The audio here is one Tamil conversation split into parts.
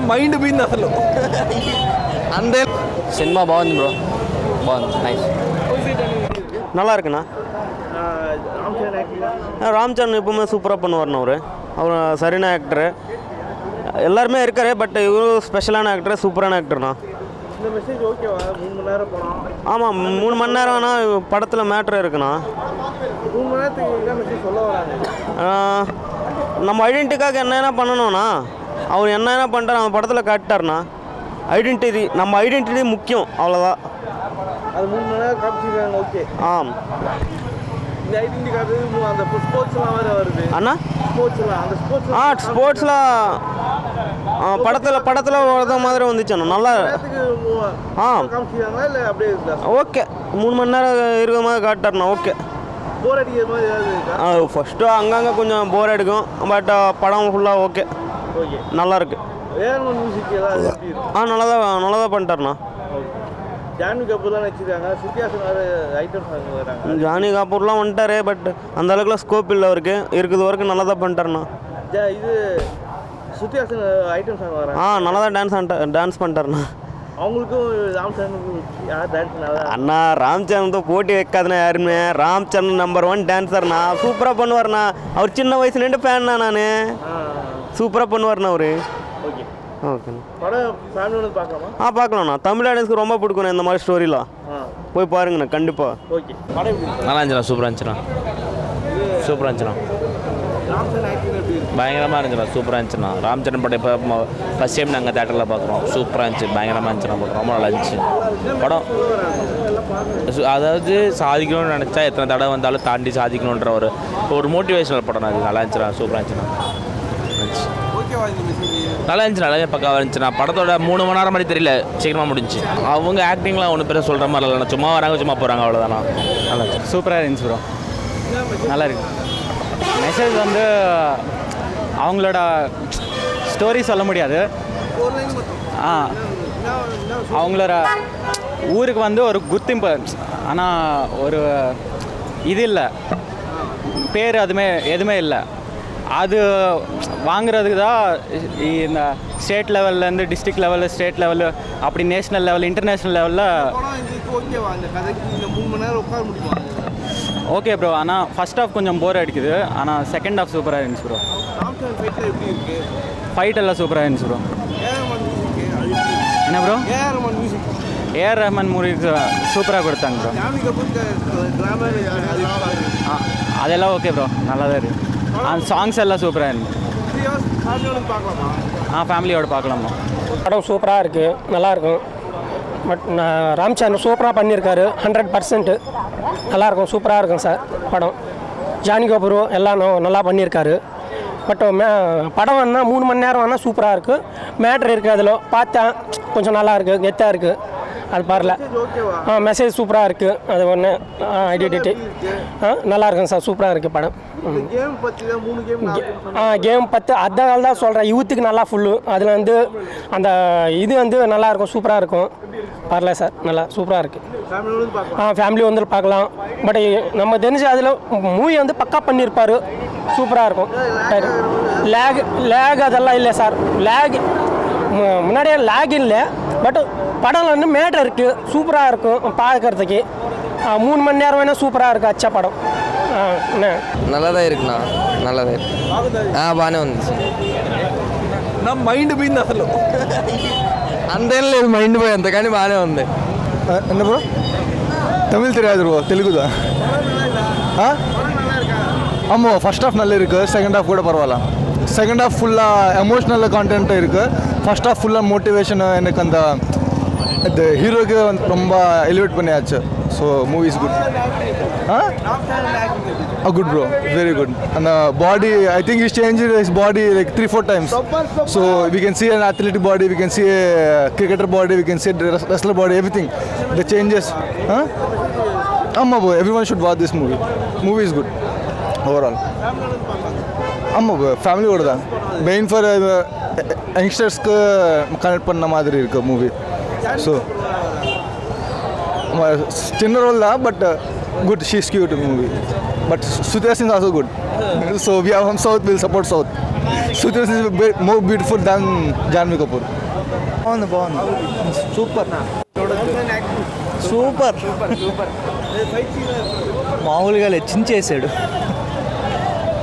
మైండ్ పోయింది అసలు. అంతే సినిమా బాగుంది బ్రో, బాగుంది, నైస్, நல்லா இருக்குண்ணா. ராம் சரண் எப்பவுமே சூப்பராக பண்ணுவார்ண்ணா. அவர் சரியான ஆக்டரு, எல்லாருமே இருக்காரு. பட் இவரு ஸ்பெஷலான ஆக்டர், சூப்பரான ஆக்டர்ண்ணா. ஆமாம், 3 மணி நேரம்னா படத்தில் மேட்ரு இருக்குண்ணா. நம்ம ஐடென்டிட்டிக்காக என்னென்ன பண்ணணும்னா அவர் என்னென்ன பண்ணுறாரு அந்த படத்தில் காட்டார்ண்ணா. ஐடென்டிட்டி, நம்ம ஐடென்டிட்டி முக்கியம், அவ்வளோதான். அது 3 மணி நேரம் காமிச்சிருக்காங்க. ஓகே. ஆம். இந்த ஐடென்டிட்டி கார்டு அந்த ஸ்போர்ட்ஸ்லாம் வேறு வருது அண்ணா. ஸ்போர்ட்ஸ்லாம் அந்த ஸ்போர்ட்ஸில் படத்தில் வர மாதிரி வந்துச்சுண்ணா. நல்லா காமிச்சிருக்காங்களா இல்லை அப்படியே இருக்கா? ஓகே, 3 மணி நேரம் இருக்கிற மாதிரி காட்டார்ண்ணா. ஓகே. போர் அடிக்கிற மாதிரி ஏதாவது இருக்கா? ஃபஸ்ட்டு அங்கங்கே கொஞ்சம் போர் அடிக்கும். பட் படம் ஃபுல்லாக ஓகே, ஓகே, நல்லாயிருக்கு. வேற மியூசிக் ஏதாவது எப்படி இருக்கு? நல்லா தான் பண்ணிட்டார்ண்ணா. ஜான்வி கபூர்லாம் வச்சுருக்காங்க, சுத்தியாசன் வேறு ஐட்டம்ஸ் வராங்க. ஜானி கபூர்லாம் வந்துட்டாரு. பட் அந்த அளவுக்குலாம் ஸ்கோப் இல்லை அவருக்கு. இருக்குது வரைக்கும் நல்லா தான் பண்ணிட்டார்ண்ணா. இது சுத்தியாசன் ஐட்டம்ஸ் வராங்க. நல்லா தான் டான்ஸ் பண்ணிட்டார்ண்ணா. அவங்களுக்கும் ராம் சரணுக்கும் யார் டான்ஸ் நல்லா? அண்ணா, ராம் சரண் தான் போட்டி வைக்காதுண்ணா யாருமே. ராம் சரண் நம்பர் 1 டான்ஸர்ண்ணா. சூப்பராக பண்ணுவார்ண்ணா. அவர் சின்ன வயசுலேருந்து ஃபேன்ண்ணா. நான் சூப்பராக பண்ணுவார்ண்ணா அவர். ஓகே, ஓகேண்ணா. படம் ஃபேமிலியோட பார்க்கலாமா? பார்க்கலாம்ண்ணா. தமிழ் ஆடியன்ஸ்க்கு ரொம்ப பிடிக்குண்ணா இந்த மாதிரி ஸ்டோரிலாம். போய் பாருங்கண்ணா கண்டிப்பாக. ஓகே, படம் எப்படி? நல்லா இருந்துச்சுண்ணா, சூப்பராக இருந்துச்சுண்ணா, சூப்பராக இருந்துச்சுண்ணா, ராம் சரண் ஆக்டிங் எப்படி இருக்கு? பயங்கரமாக இருந்துச்சுண்ணா, சூப்பராக இருந்துச்சுண்ணா. ராம் சரண் படம் இப்போ ஃபஸ்ட் டைம் நாங்கள் தேட்டரில் பார்க்குறோம். சூப்பராக இருந்துச்சு, பயங்கரமாக இருந்துச்சுண்ணா. ரொம்ப நல்லா இருந்துச்சு படம். அதாவது சாதிக்கணும்னு நினச்சா எத்தனை தடவை வந்தாலும் தாண்டி சாதிக்கணுன்ற ஒரு மோட்டிவேஷனல் படம். அது நல்லா இருந்துச்சுண்ணா, சூப்பராக இருந்துச்சுண்ணா. நல்லா இருந்துச்சு, நல்லாவே பக்காவாக இருந்துச்சுண்ணா. படத்தோட 3 மணி நேரம் மாதிரி தெரியல, சீக்கிரமாக முடிஞ்சு. அவங்க ஆக்டிங்லாம் ஒன்று பேர் சொல்கிற மாதிரி இல்லைண்ணா. சும்மா வராங்க, சும்மா போகிறாங்க, அவ்வளோதாண்ணா. நல்லா இருந்துச்சு, சூப்பராக இருந்துச்சு ப்ரோ, நல்லா இருக்கு. மெசேஜ் வந்து அவங்களோட ஸ்டோரி சொல்ல முடியாது. அவங்களோட ஊருக்கு வந்து ஒரு குர்த்திம்பு, ஆனால் ஒரு இது இல்லை, பேர் எதுவுமே இல்லை. அது வாங்குறதுக்கு தான் இந்த ஸ்டேட் லெவல்லேருந்து டிஸ்ட்ரிக்ட் லெவலில், ஸ்டேட் லெவலு, அப்படி நேஷ்னல் லெவல், இன்டர்நேஷ்னல் லெவலில். ஓகே ப்ரோ, ஆனால் ஃபர்ஸ்ட் ஹாஃப் கொஞ்சம் போர் அடிக்குது. ஆனால் செகண்ட் ஹாஃப் சூப்பராக இருந்துச்சு ப்ரோ. ஃபைட் எல்லாம் சூப்பராக இருந்துச்சு ப்ரோ. என்ன ப்ரோ? ஏஆர் ரஹ்மான் மூவிக்கு சூப்பராக கொடுத்தாங்க ப்ரோ. அதெல்லாம் ஓகே ப்ரோ, நல்லா தான் இருக்குது. அந்த சாங்ஸ் எல்லாம் சூப்பராக இருந்துச்சு. ஃபேமிலியோடு பார்க்கலாமா? படம் சூப்பராக இருக்குது, நல்லாயிருக்கும். பட் ராம் சரண் சூப்பராக பண்ணியிருக்காரு, 100% நல்லாயிருக்கும், சூப்பராக இருக்கும் சார் படம். ஜானி கபூர் எல்லாம் நல்லா பண்ணியிருக்காரு. பட் படம் வேணா 3 மணி நேரம் வேணால் சூப்பராக இருக்குது. மேட்ரு இருக்குது, அதில் பார்த்தேன், கொஞ்சம் நல்லா இருக்குது, கெத்தாக இருக்குது. அது பாருல மெசேஜ் சூப்பராக இருக்குது. அது ஒன்று ஐடென்டிட்டி நல்லா இருக்குங்க சார், சூப்பராக இருக்குது படம். கேம் பற்றி அதனால தான் சொல்கிறேன், யூத்துக்கு நல்லா ஃபுல்லு. அதில் வந்து அந்த இது வந்து நல்லாயிருக்கும், சூப்பராக இருக்கும். வரல சார், நல்லா சூப்பராக இருக்குது. ஃபேமிலி வந்து பார்க்கலாம். பட் நம்ம தெரிஞ்சு அதில் மூவி வந்து பக்கா பண்ணியிருப்பார், சூப்பராக இருக்கும். லேக் அதெல்லாம் இல்லை சார், முன்னாடியே லேக் இல்லை. பட் படம் வந்து மேட்டர் இருக்குது, சூப்பராக இருக்கும் பார்க்கறதுக்கு. 3 மணி நேரம் வேணால் சூப்பராக இருக்குது அச்சா படம். நல்லா தான் இருக்குண்ணா, நல்லா தான் இருக்கு. బాగానే ఉంది. నా మైండ్ పోయింది అసలు. అంతేం లేదు, మైండ్ పోయేంత, కానీ బాగానే ఉంది. என்ன ப்ரோ? தமிழ் தெரியாது ப்ரோ, தெலுங்கு தான். ஆமாம், ஃபர்ஸ்ட் ஹாஃப் நல்லா இருக்குது, செகண்ட் ஹாஃப் கூட பரவாயில்ல. செகண்ட் ஹாஃப் ஃபுல்லாக எமோஷ்னல் கான்டென்ட் இருக்குது. ஃபர்ஸ்ட் ஹாஃப் ஃபுல்லாக மோட்டிவேஷனு, எனக்கு அந்த ஹீரோக்கு ரொம்ப எலிவேட் பண்ணியாச்சு. So movie is good. Good bro, very good. அந்த body, I think is change his body like 3-4 times. So we can see an athletic body, we can see a cricketer body, we can see a wrestler body, everything. The changes. ஆமாம் bro, everyone should watch this movie. Movie is good overall. ஆமாம் ப்ரோ, ஃபேமிலியோடு தான். மெயின் ஃபார் யங்ஸ்டர்ஸ்க்கு கனெக்ட் பண்ண மாதிரி இருக்குது மூவி. ஸோ சின்ன ரோல் தான், but good. She is cute movie. But Sudhya Singh also good. So we are from south, will support south. Shruti Hassan is more beautiful than Janvi Kapoor. Super మామూలుగా చించేసాడు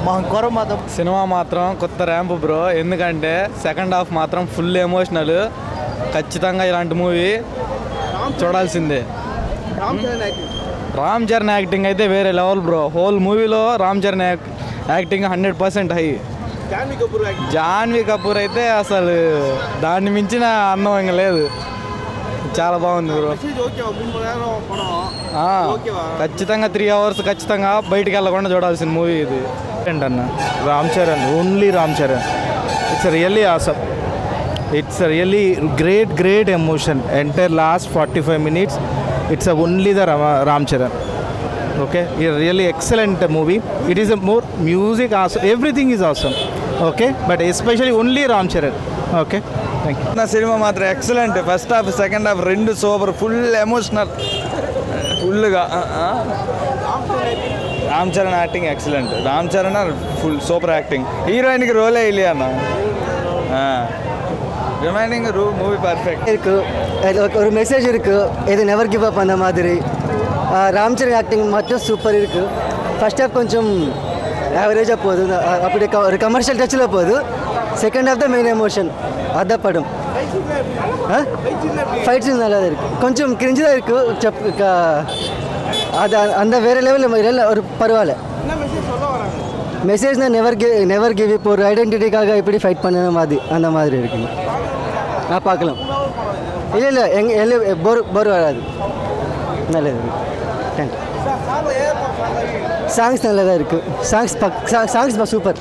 మా కొర మాత్రం సినిమా మాత్రం కొత్త ర్యాంప్ బ్రో, ఎందుకంటే సెకండ్ హాఫ్ మాత్రం ఫుల్ ఎమోషనల్. ఖచ్చితంగా ఇలాంటి మూవీ చూడాల్సిందే. రామ్ చరణ్ యాక్టింగ్ అయితే వేరే లెవెల్ బ్రో. హోల్ మూవీలో రామ్ చరణ్ యాక్టింగ్ 100% హై. జాన్వీ కపూర్ అయితే అసలు దాన్ని మించిన అందం ఇంకా లేదు. చాలా బాగుంది బ్రో. ఖచ్చితంగా 3 hours ఖచ్చితంగా బయటికి వెళ్ళకుండా చూడాల్సిన మూవీ ఇది. ఏంటన్న Ram Charan, only Ram Charan. It's really awesome. It's really great emotion. Entire last 45 minutes it's only the Ram Charan. Okay, a really excellent movie. It is a more music awesome, everything is awesome. Okay, but especially only Ram Charan. Okay, thank you. నా సినిమా మాత్రం excellent. First half second half రెండు సూపర్, ఫుల్ ఎమోషనల్, ఫుల్గా. Ram Charan acting excellent. Ram Charan full super acting. ஹீரோயினுக்கு ரோலே இல்லையா அண்ணா? ரிமைனிங் மூவி பர்ஃபெக்ட் இருக்கு. ஒரு மெசேஜ் இருக்கு, இது நெவர் கிவ் அப் அந்த மாதிரி. ராம் சரண் ஆக்டிங் மட்டும் சூப்பர் இருக்கு. ஃபர்ஸ்ட் ஹாஃப் கொஞ்சம் ஆவரேஜாக போகுது, அப்படி ஒரு கமர்ஷியல் டச்சில் போகுது. செகண்ட் ஹாஃப் தான் மெயின் எமோஷன், அதான் படம். ஃபைட் சீன் நல்லா தான் இருக்குது, கொஞ்சம் கிரிஞ்சு தான் இருக்குது. அது அந்த வேறு லெவலில் ஒரு பரவாயில்ல. மெசேஜ்னா நெவர் கிவ் இப்போ ஒரு ஐடென்டிட்டிக்காக எப்படி ஃபைட் பண்ண மாதிரி அந்த மாதிரி இருக்குங்க. பார்க்கலாம். இல்லை எல்லாம் போர் வராது, நல்லது. தேங்க்யூ. சாங்ஸ் நல்லா தான் இருக்குது. Songs super.